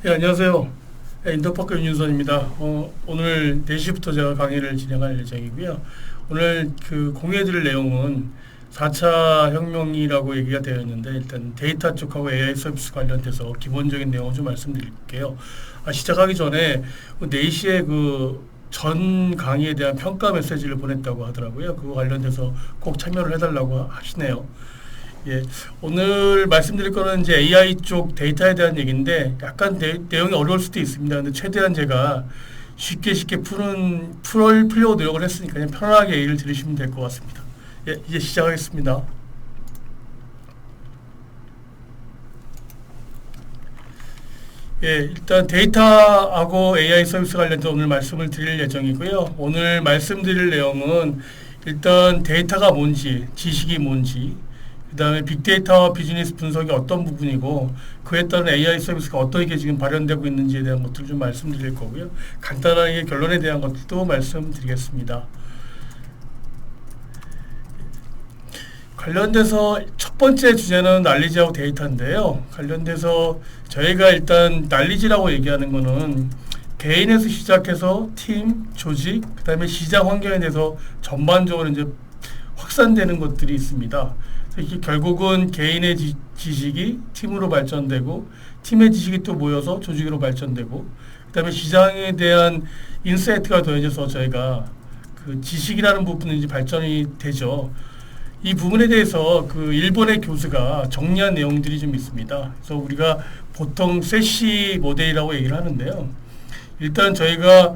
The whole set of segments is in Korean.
예, 안녕하세요. 예, 인터파크 윤윤선입니다. 오늘 4시부터 제가 강의를 진행할 예정이고요. 오늘 그 공유해드릴 내용은 4차 혁명이라고 얘기가 되어 있는데, 일단 데이터 쪽하고 AI 서비스 관련돼서 기본적인 내용을 좀 말씀드릴게요. 시작하기 전에 4시에 그 전 강의에 대한 평가 메시지를 보냈다고 하더라고요. 그거 관련돼서 꼭 참여를 해달라고 하시네요. 예, 오늘 말씀드릴 거는 이제 AI 쪽 데이터에 대한 얘기인데 약간 내용이 어려울 수도 있습니다. 근데 최대한 제가 쉽게 풀려고 노력을 했으니까 그냥 편안하게 얘기를 들으시면 될 것 같습니다. 예, 이제 시작하겠습니다. 예, 일단 데이터하고 AI 서비스 관련해서 오늘 말씀을 드릴 예정이고요. 오늘 말씀드릴 내용은 일단 데이터가 뭔지, 지식이 뭔지, 그 다음에 빅데이터와 비즈니스 분석이 어떤 부분이고 그에 따른 AI 서비스가 어떻게 지금 발현되고 있는지에 대한 것들을 좀 말씀드릴 거고요. 간단하게 결론에 대한 것들도 말씀드리겠습니다. 관련돼서 첫 번째 주제는 난리지하고 데이터인데요. 관련돼서 저희가 일단 난리지라고 얘기하는 거는 개인에서 시작해서 팀, 조직, 그 다음에 시장 환경에 대해서 전반적으로 이제 확산되는 것들이 있습니다. 이게 결국은 개인의 지식이 팀으로 발전되고 팀의 지식이 또 모여서 조직으로 발전되고 그 다음에 시장에 대한 인사이트가 더해져서 저희가 그 지식이라는 부분이 이제 발전이 되죠. 이 부분에 대해서 그 일본의 교수가 정리한 내용들이 좀 있습니다. 그래서 우리가 보통 세시 모델이라고 얘기를 하는데요. 일단 저희가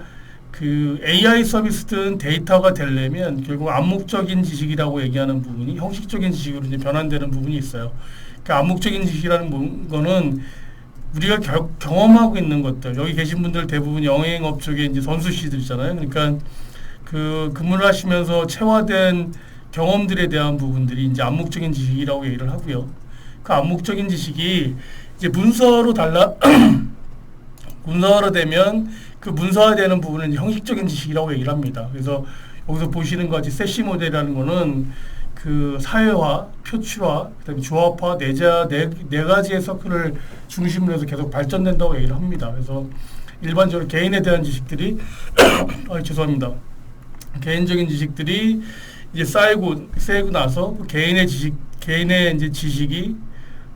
그 AI 서비스든 데이터가 되려면 결국 암묵적인 지식이라고 얘기하는 부분이 형식적인 지식으로 이제 변환되는 부분이 있어요. 그 암묵적인 지식이라는 거는 우리가 경험하고 있는 것들, 여기 계신 분들 대부분 영행업 쪽에 이제 선수시들이잖아요. 그러니까 그 근무를 하시면서 체화된 경험들에 대한 부분들이 이제 암묵적인 지식이라고 얘기를 하고요. 그 암묵적인 지식이 이제 문서로 문서화로 되면 그 문서화되는 부분은 형식적인 지식이라고 얘기를 합니다. 그래서 여기서 보시는 것 같이 세시 모델이라는 거는 그 사회화, 표출화, 그다음에 조합화, 네 가지의 서클을 중심으로 해서 계속 발전된다고 얘기를 합니다. 그래서 일반적으로 개인에 대한 지식들이 죄송합니다. 개인적인 지식들이 이제 쌓이고 나서 그 개인의 이제 지식이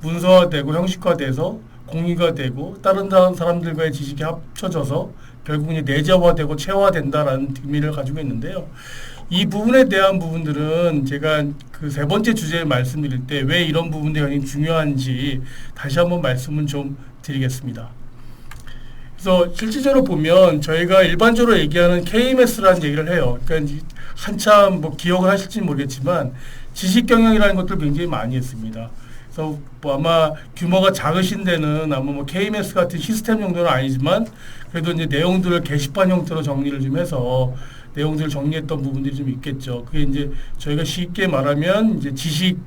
문서화되고 형식화돼서 공유가 되고 다른 사람들과의 지식이 합쳐져서 결국 이제 내재화되고 체화된다라는 의미를 가지고 있는데요. 이 부분에 대한 부분들은 제가 그 세 번째 주제를 말씀드릴 때 왜 이런 부분들이 굉장히 중요한지 다시 한번 말씀을 좀 드리겠습니다. 그래서 실질적으로 보면 저희가 일반적으로 얘기하는 KMS라는 얘기를 해요. 그러니까 한참 뭐 기억을 하실지 모르겠지만 지식 경영이라는 것들 굉장히 많이 했습니다. 그래서 뭐 아마 규모가 작으신 데는 아마 뭐 KMS 같은 시스템 정도는 아니지만 그래도 이제 내용들을 게시판 형태로 정리를 좀 해서 내용들을 정리했던 부분들이 좀 있겠죠. 그게 이제 저희가 쉽게 말하면 이제 지식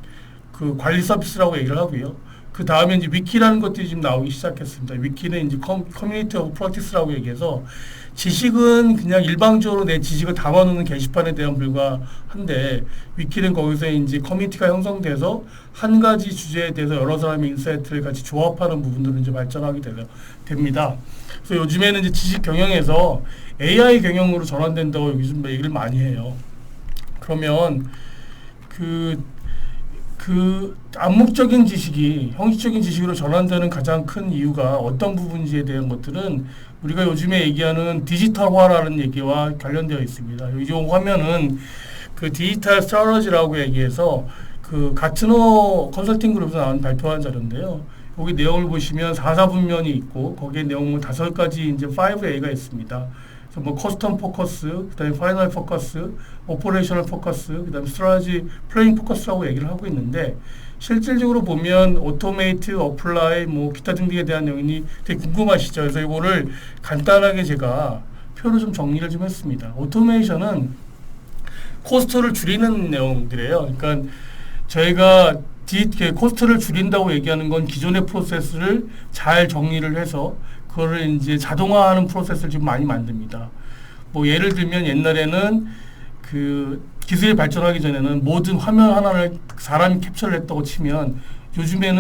그 관리 서비스라고 얘기를 하고요. 그 다음에 이제 위키라는 것들이 지금 나오기 시작했습니다. 위키는 이제 커뮤니티 오브 프랙티스라고 얘기해서 지식은 그냥 일방적으로 내 지식을 담아놓는 게시판에 대한 불과한데 위키는 거기서 이제 커뮤니티가 형성돼서 한 가지 주제에 대해서 여러 사람의 인사이트를 같이 조합하는 부분들을 이제 발전하게 됩니다. 그래서 요즘에는 이제 지식 경영에서 AI 경영으로 전환된다고 요즘 얘기를 많이 해요. 그러면 그 암묵적인 지식이 형식적인 지식으로 전환되는 가장 큰 이유가 어떤 부분인지에 대한 것들은 우리가 요즘에 얘기하는 디지털화라는 얘기와 관련되어 있습니다. 이 화면은 그 디지털 스트래티지라고 얘기해서 그 가트너 컨설팅 그룹에서 나온 발표한 자료인데요. 여기 내용을 보시면 4사분면이 있고 거기에 내용은 5가지 이제 5A가 있습니다. 뭐 커스텀 포커스, 그다음에 파이널 포커스, 오퍼레이셔널 포커스, 그다음에 스트라테지 플레잉 포커스라고 얘기를 하고 있는데 실질적으로 보면 오토메이트, 어플라이, 뭐 기타 등등에 대한 내용이 되게 궁금하시죠. 그래서 이거를 간단하게 제가 표로 좀 정리를 좀 했습니다. 오토메이션은 코스트를 줄이는 내용들이에요. 그러니까 저희가 코스트를 줄인다고 얘기하는 건 기존의 프로세스를 잘 정리를 해서 그거를 이제 자동화하는 프로세스를 지금 많이 만듭니다. 뭐 예를 들면 옛날에는 그 기술이 발전하기 전에는 모든 화면 하나를 사람이 캡처를 했다고 치면 요즘에는